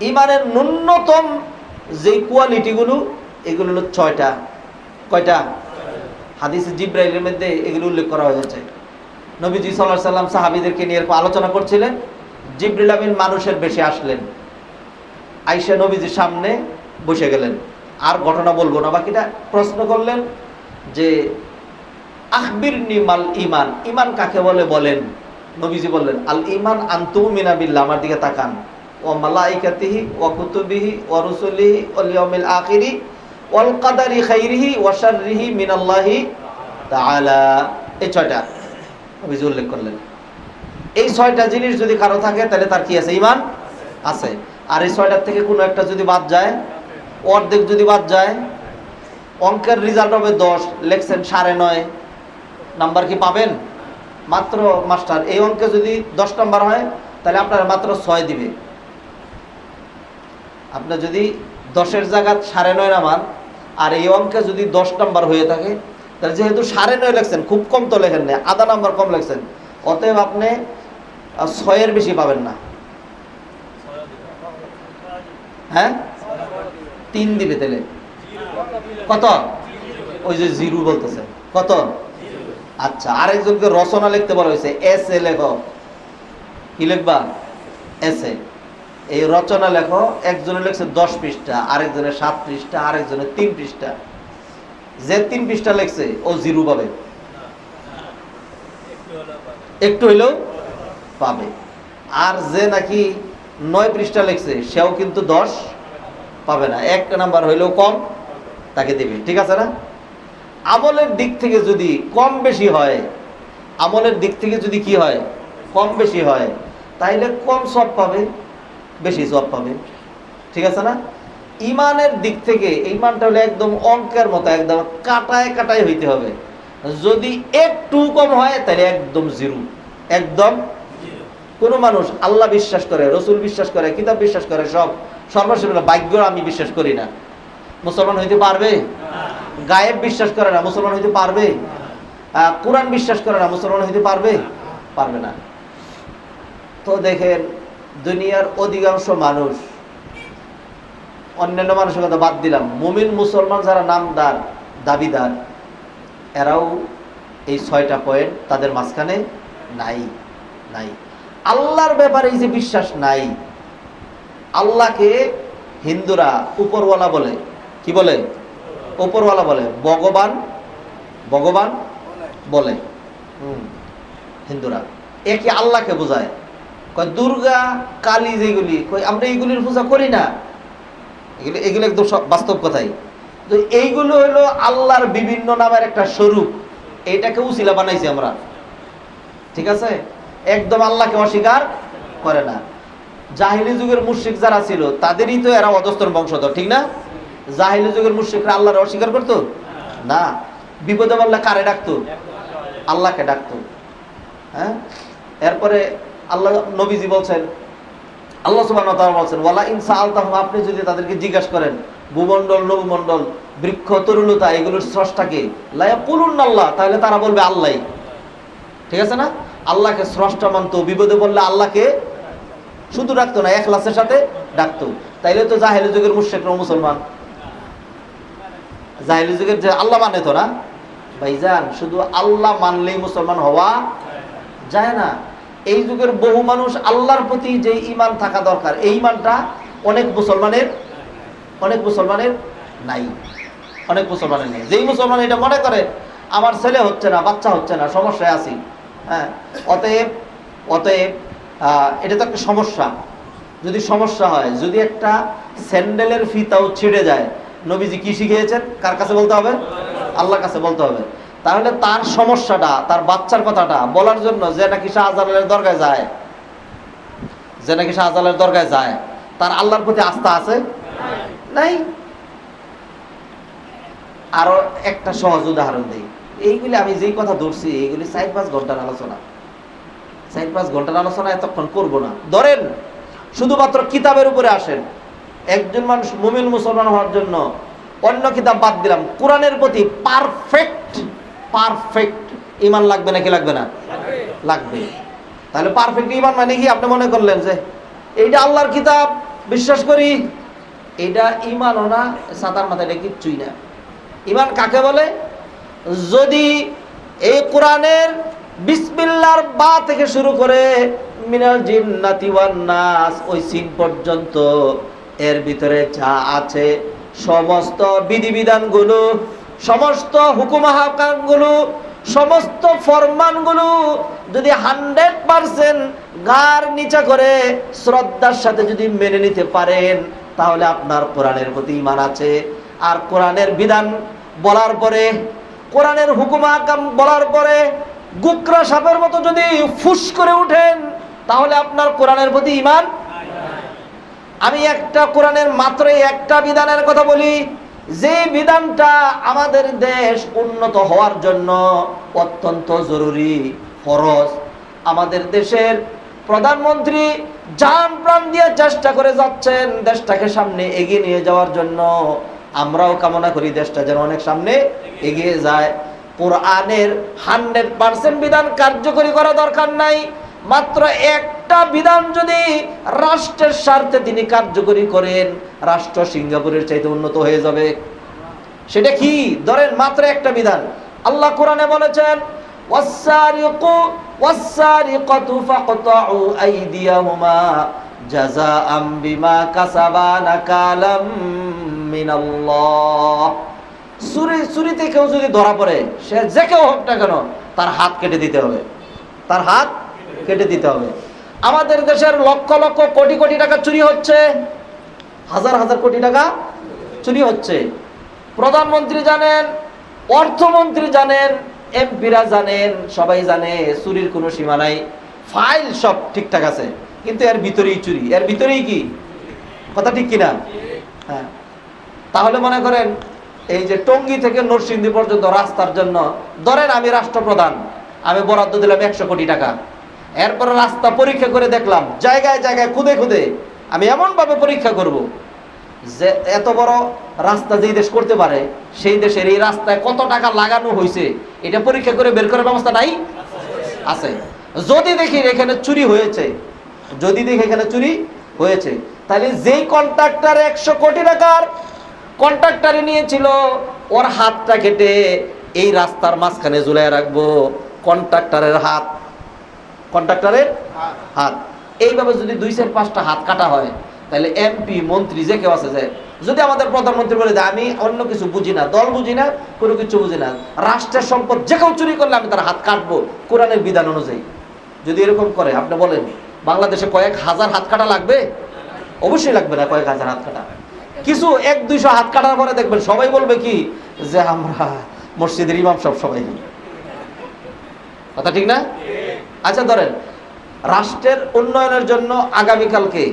ইমানের ন্যূনতম যে কোয়ালিটিগুলো, এগুলো হলো 6টা। কয়টা? হাদিসে জিবরাইলের মধ্যে এগুলো উল্লেখ করা হয়েছে। নবীজি সাল্লাল্লাহু আলাইহি সাল্লাম সাহাবীদেরকে নিয়ে আলোচনা করছিলেন। জিবরিল আমিন মানুষের বেশে আসলেন, আয়েশা নবীজির সামনে বসে গেলেন। আর ঘটনা বলবো না, বাকিটা প্রশ্ন করলেন যে আখবিরনি মাল ঈমান, ঈমান কাকে বলে বলেন। নবীজি বললেন আল ঈমান আন তুমিনা বিল্লাহ, আমার দিকে তাকান, ওয়া মালাইকাতিহি ওয়া কুতুবিহি ওয়া রুসুলিহি ওয়াল ইয়াউমিল আখিরি ওয়াল কাদারি খাইরিহি ওয়া শাররিহি মিনাল্লাহি তাআলা। এই 6টা নবীজি উল্লেখ করলেন। এই 6টা জিনিস যদি কারো থাকে তাহলে তার কি আছে? ঈমান আছে। আর এই 6টার থেকে কোনো একটা যদি বাদ যায়, অর্ধেক যদি বাদ যায়, অঙ্কের রেজাল্ট হবে 10, লেখছেন 9.5 নাম্বার, কি পাবেন? মাত্র মাস্টার এই অঙ্কে যদি 10 নাম্বার হয় তাহলে আপনার মাত্র 6 দিবে। আপনার যদি 10-এর জায়গা 9.5 নামান, আর এই অঙ্কে যদি 10 নাম্বার হয়ে থাকে, তাহলে যেহেতু 9.5 লেখছেন, খুব কম তো লেখেন না, আধা নাম্বার কম লেখছেন, অতএব আপনি 6-এর বেশি পাবেন না। হ্যাঁ, 3 দিবে। তাহলে কত? ওই যে 0 বলতেছে, কত? আচ্ছা, আরেকজনকে রচনা লিখতে বলা হয়েছে, এসে লেখো। কি লিখবা? এসে। এই রচনা লেখো। একজনে লিখছে 10 পৃষ্ঠা, আরেকজনে 7 পৃষ্ঠা, আরেকজনে 3 পৃষ্ঠা। যে 3 পৃষ্ঠা লিখছে ও 0 পাবে, একটু হইলেও পাবে। আর যে নাকি 9 পৃষ্ঠা লিখছে সেও কিন্তু 10 পাবে না, 1 নাম্বার হইলেও কম তাকে দেবে। ঠিক আছে না? আমলের দিক থেকে যদি কম বেশি হয়, আমলের দিক থেকে যদি কি হয়? কম বেশি হয়, তাইলে কম সওয়াব পাবে, বেশি সওয়াব পাবে। ঠিক আছে না? ইমানের দিক থেকে ইমানটা হলে একদম অঙ্কের মতো, একদম কাটায় কাটায় হইতে হবে। যদি একটু কম হয় তাহলে একদম 0, একদম। কোনো মানুষ আল্লাহ বিশ্বাস করে, রসুল বিশ্বাস করে, কিতাব বিশ্বাস করে, সব সর্বশেষ ভাগ্য আমি বিশ্বাস করি না, মুসলমান হইতে পারবে? গায়েব বিশ্বাস করে না, মুসলমান হইতে পারবে? কোরআন বিশ্বাস করে না, মুসলমান হইতে পারবে? পারবে না। তো দেখেন, দুনিয়ার অধিকাংশ মানুষ, অন্যান্য মানুষের কথা বাদ দিলাম, মুমিন মুসলমান যারা নামদার দাবিদার, এরাও এই 6টা পয়েন্ট তাদের মাঝখানে নাই। নাই আল্লাহর ব্যাপারে এই যে বিশ্বাস নাই। আল্লাহকে হিন্দুরা উপরওয়ালা বলে। কি বলে? উপরওয়ালা বলে। ভগবান, ভগবান বলে হিন্দুরা। একে আল্লাহকে বোঝায়। কয় দুর্গা কালী যেগুলি, কই আমরা এইগুলির পূজা করি না। এগুলো একদম বাস্তব কথাই। তো এইগুলো হলো আল্লাহর বিভিন্ন নামের একটা স্বরূপ, এইটাকে উসিলা বানাইছি আমরা। ঠিক আছে? একদম আল্লাহকে অস্বীকার করে না। জাহিলি যুগের মুশরিক যারা ছিল তাদেরই তো এরা অধস্তন বংশধর, ঠিক না? জাহিলি যুগের মুশরিকরা আল্লাহর অস্বীকার করতো না। বিপদে পড়লে কারে ডাকতো? আল্লাহকে ডাকতো। হ্যাঁ, এরপরে আল্লাহ নবীজি বলছেন, আল্লাহ সুবহানাহু ওয়া তাআলা বলছেন, ওয়ালা ইন সাআলতাহুম, আপনি যদি তাদেরকে জিজ্ঞাসা করেন ভূমণ্ডল, নভমণ্ডল, বৃক্ষ, তরুলতা, এগুলোর স্রষ্টাকে, লা ইয়াকুলুন্নাল্লাহ, তাহলে তারা বলবে আল্লাহ। ঠিক আছে না? আল্লাহকে স্রষ্টা মানতো, বিপদে বললে আল্লাহকে শুধু ডাকতো না, ইখলাসের সাথে ডাকতো। তাইলে তো জাহেলি যুগের মুশরিকরা মুসলমান। জাহেলি যুগের যে আল্লাহ মানে তো না ভাইজান, শুধু আল্লাহ মানলেই মুসলমান হওয়া যায় না। এই যুগের বহু মানুষ আল্লাহর প্রতি যে ঈমান থাকা দরকার, এই ঈমানটা অনেক মুসলমানের নাই। অনেক মুসলমানের নেই। যেই মুসলমান এটা মনে করে আমার ছেলে হচ্ছে না, বাচ্চা হচ্ছে না, সমস্যায় আছি, হ্যাঁ, অতএব এটা তো একটা সমস্যা। যদি সমস্যা হয়, যদি একটা স্যান্ডেলের ফিতাও ছিঁড়ে যায়, নবীজি কি শিখিয়েছেন? কার কাছে বলতে হবে? আল্লাহর কাছে বলতে হবে। তাহলে তার সমস্যাটা, তার বাচ্চার কথাটা বলার জন্য যে নাকি শাহজালালের দরগায় যায়, তার আল্লাহর প্রতি আস্থা আছে? নাই। আরো একটা সহজ উদাহরণ দিই। এইগুলি আমি যেই কথা ধরছি, এইগুলি 4-5 ঘন্টার আলোচনা। 4-5 ঘন্টার আলোচনা এতক্ষণ করবো না। ধরেন শুধুমাত্র কিতাবের উপরে আসেন। একজন মানুষ মুমিন মুসলমান হওয়ার জন্য অন্য কিতাব বাদ দিলাম, কোরআনের প্রতি পারফেক্ট ঈমান লাগবে নাকি লাগবে না? লাগবে। তাহলে পারফেক্ট ঈমান মানে কি? আপনি মনে করলেন যে এইটা আল্লাহর কিতাব, বিশ্বাস করি। এটা ইমানও না, সাতার মাথায় কিচ্ছুই না। ইমান কাকে বলে? যদি এই কোরআনের বিসমিল্লাহর বা থেকে শুরু করে মিনাল জিন্নাতি ওয়ান নাস ওই সিন পর্যন্ত এর ভিতরে যা আছে সমস্ত বিধিবিধানগুলো, সমস্ত হুকুম আহকামগুলো, সমস্ত ফরমানগুলো যদি 100% গার নিচা করে শ্রদ্ধার সাথে যদি মেনে নিতে পারেন, তাহলে আপনার কোরআনের প্রতি ঈমান আছে। আর কোরআনের বিধান বলার পরে, কোরআনের হুকুম আহকাম বলার পরে গুকরা সাপের মতো যদি ফুস করে উঠেন, তাহলে আপনার কোরআনের প্রতি ঈমান। আমি একটা কোরআনের মাত্র একটা বিধানের কথা বলি, যে বিধানটা আমাদের দেশ উন্নত হওয়ার জন্য অত্যন্ত জরুরি, ফরজ। আমাদের দেশের প্রধানমন্ত্রী জান প্রাণ দিয়ে চেষ্টা করে যাচ্ছেন দেশটাকে সামনে এগিয়ে নিয়ে যাওয়ার জন্য। আমরাও কামনা করি দেশটা যেন অনেক সামনে এগিয়ে যায়। কোরআনের 100% বিধান কার্যকরী করা দরকার নাই, মাত্র একটা বিধান যদি রাষ্ট্রের স্বার্থে তিনি কার্যকরী করেন, রাষ্ট্র সিঙ্গাপুরের চাইতে উন্নত হয়ে যাবে। সেটা কি? ধরেন মাত্র একটা বিধান। আল্লাহ কোরআনে বলেছেন, ওয়াসসারিকু ওয়াসসারিকাতু ফাকতাউ আইদিয়াহুমা জাযাআম বিমা কাসাবা নাকালাম মিনাল্লাহ। চুরিতে কেউ যদি ধরা পড়ে, সে যে কেউ হোক না কেন, তার হাত কেটে দিতে হবে, তার হাত কেটে দিতে হবে। আমাদের দেশের লক্ষ লক্ষ কোটি কোটি টাকা চুরি হচ্ছে, হাজার হাজার কোটি টাকা চুরি হচ্ছে। প্রধানমন্ত্রী জানেন, অর্থমন্ত্রী জানেন, এমপিরা জানেন, সবাই জানে চুরির কোনো সীমা নাই। ফাইল সব ঠিকঠাক আছে, কিন্তু এর ভিতরেই চুরি, এর ভিতরেই কি কথা ঠিক কিনা? হ্যাঁ। তাহলে মনে করেন এই যে টঙ্গী থেকে নরসিংদী পর্যন্ত রাস্তার জন্য, ধরেন আমি রাষ্ট্রপ্রধান, আমি বরাদ্দ দিলাম 100 কোটি টাকা। এরপরে রাস্তা পরীক্ষা করে দেখলাম জায়গায় জায়গায় খুদে খুদে, আমি এমনভাবে পরীক্ষা করব যে এত বড় রাস্তা যেই দেশ করতে পারে, সেই দেশের এই রাস্তায় কত টাকা লাগানো হয়েছে এটা পরীক্ষা করে বের করার ব্যবস্থা নাই? আছে। যদি দেখি এখানে চুরি হয়েছে, যদি দেখি এখানে চুরি হয়েছে, তাহলে যেই কন্ট্রাক্টর 100 কোটি টাকার কন্ট্রাক্টরে নিয়েছিল, ওর হাতটা কেটে এই রাস্তার মাঝখানে ঝুলাই রাখবো। কন্ট্রাক্টরের হাত, কন্ট্রাক্টরের হাত। এইভাবে যদি 2-5টা হাত কাটা হয়, তাহলে এমপি মন্ত্রী যে কেউ আছে, যে যদি আমাদের প্রধানমন্ত্রী বলে দেয় আমি অন্য কিছু বুঝি না, দল বুঝি না, কোনো কিছু বুঝি না, রাষ্ট্রের সম্পদ যে কেউ চুরি করলে আমি তার হাত কাটবো কোরআনের বিধান অনুযায়ী, যদি এরকম করে, আপনি বলেন বাংলাদেশে কয়েক হাজার হাত কাটা লাগবে? অবশ্যই লাগবে না কয়েক হাজার হাত কাটা। কিছু 100-200 হাত কাটার পরে দেখবেন সবাই বলবে কি, যে আমরা মসজিদের ইমাম সব সবাই। কথা ঠিক না? আচ্ছা ধরেন রাষ্ট্রের উন্নয়নের জন্য আগামীকালকে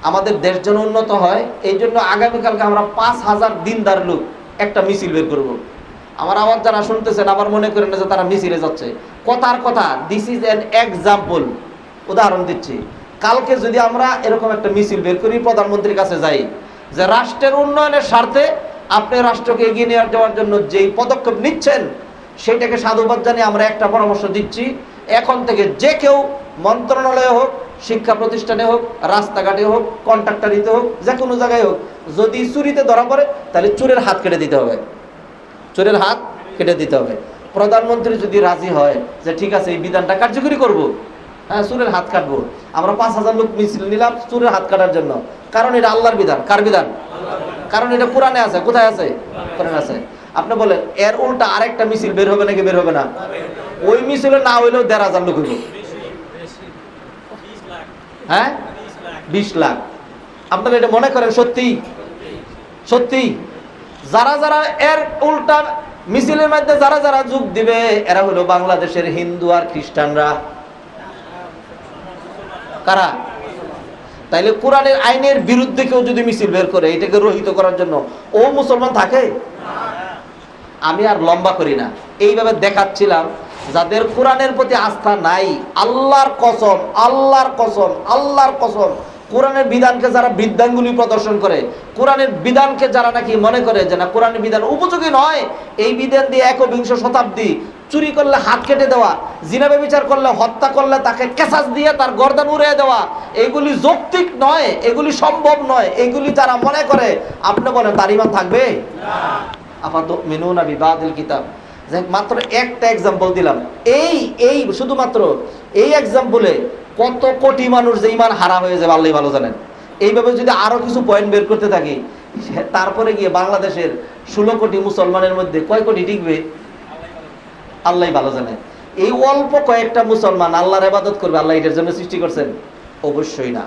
আমাদের দেশ যেন উন্নত হয়, এই জন্য আগামীকালকে আমরা 5000 দিনদার লোক একটা মিছিল বের করব। আমার আওয়াজ যারা শুনতেছেন আবার মনে করেন না যে তারা মিছিলে যাচ্ছে, কথার কথা, দিস ইজ অ্যান এক্সাম্পল, উদাহরণ দিচ্ছি। কালকে যদি আমরা এরকম একটা মিছিল বের করি, প্রধানমন্ত্রীর কাছে যাই যে রাষ্ট্রের উন্নয়নের স্বার্থে আপনি রাষ্ট্রকে এগিয়ে নিয়ে যাওয়ার জন্য যেই পদক্ষেপ নিচ্ছেন, সেইটাকে সাধুবাদ জানিয়ে আমরা একটা পরামর্শ দিচ্ছি, এখন থেকে যে কেউ মন্ত্রণালয়ে হোক, শিক্ষা প্রতিষ্ঠানে হোক, রাস্তাঘাটে হোক, কন্ট্রাক্টরিতে হোক, যে কোনো জায়গায় হোক, যদি চুরিতে ধরা পড়ে তাহলে চোরের হাত কেটে দিতে হবে, চোরের হাত কেটে দিতে হবে। প্রধানমন্ত্রী যদি রাজি হয় যে ঠিক আছে এই বিধানটা কার্যকরী করব, হ্যাঁ চোরের হাত কাটবো, আমরা 5000 লোক মিছিল নিলাম চোরের হাত কাটার জন্য, কারণ এটা আল্লাহর বিধান। কার বিধান? কারণ এটা কোরআনে আছে। কোথায় আছে? কোরআনে আছে। আপনি বলেন এর উল্টা আরেকটা মিছিল বের হবে নাকি বের হবে না? ওই মিছিলে না হইলেও 1,500 লোক হইব। হ্যাঁ 20 লাখ। আপনারা এটা মনে করেন সত্যি? সত্যি? যারা যারা এর উল্টা মিছিলের মধ্যে যারা যারা যোগ দিবে, এরা হলো বাংলাদেশের হিন্দু আর খ্রিস্টানরা। কারা? তাইলে কোরআনের আইনের বিরুদ্ধে কেউ যদি মিছিল বের করে এটাকে রহিত করার জন্য, ও মুসলমান থাকে? আমি আর লম্বা করি না, এইভাবে দেখাচ্ছিলাম যাদের কোরআনের প্রতি আস্থা নাই, আল্লাহর কসম, আল্লাহর কসম, আল্লাহর কসম, কোরআনের বিধানকে যারা বৃদ্ধাঙ্গুলি প্রদর্শন করে, কোরআনের বিধানকে যারা নাকি মনে করে যে না কোরআনের বিধান উপযোগী নয়, এই বিধান দিয়ে 21শ শতাব্দী চুরি করলে হাত কেটে দেওয়া, জিনা ব্যভিচার করলে, হত্যা করলে তাকে কেসাস দিয়ে তার গর্দান উড়িয়ে দেওয়া, এগুলি যৌক্তিক নয়, এগুলি সম্ভব নয়। এগুলি যারা মনে করে, আপনি বলেন তার ঈমান থাকবে? আফাতুমিনুনা বিবাদিল কিতাব। মাত্র একটা এক্সাম্পল দিলাম। এই শুধুমাত্র এই এক্সাম্পলে কত কোটি মানুষ যে ঈমান হারা হয়ে যাবে আল্লাহই ভালো জানেন। এইভাবে যদি আরো কিছু পয়েন্ট বের করতে থাকি, তারপরে গিয়ে বাংলাদেশের 16 কোটি মুসলমানের মধ্যে কয় কোটি টিকবে আল্লাহই ভালো জানে। এই অল্প কয়েকটা মুসলমান আল্লাহর ইবাদত করবে, আল্লাহ এটার জন্য সৃষ্টি করছেন? অবশ্যই না।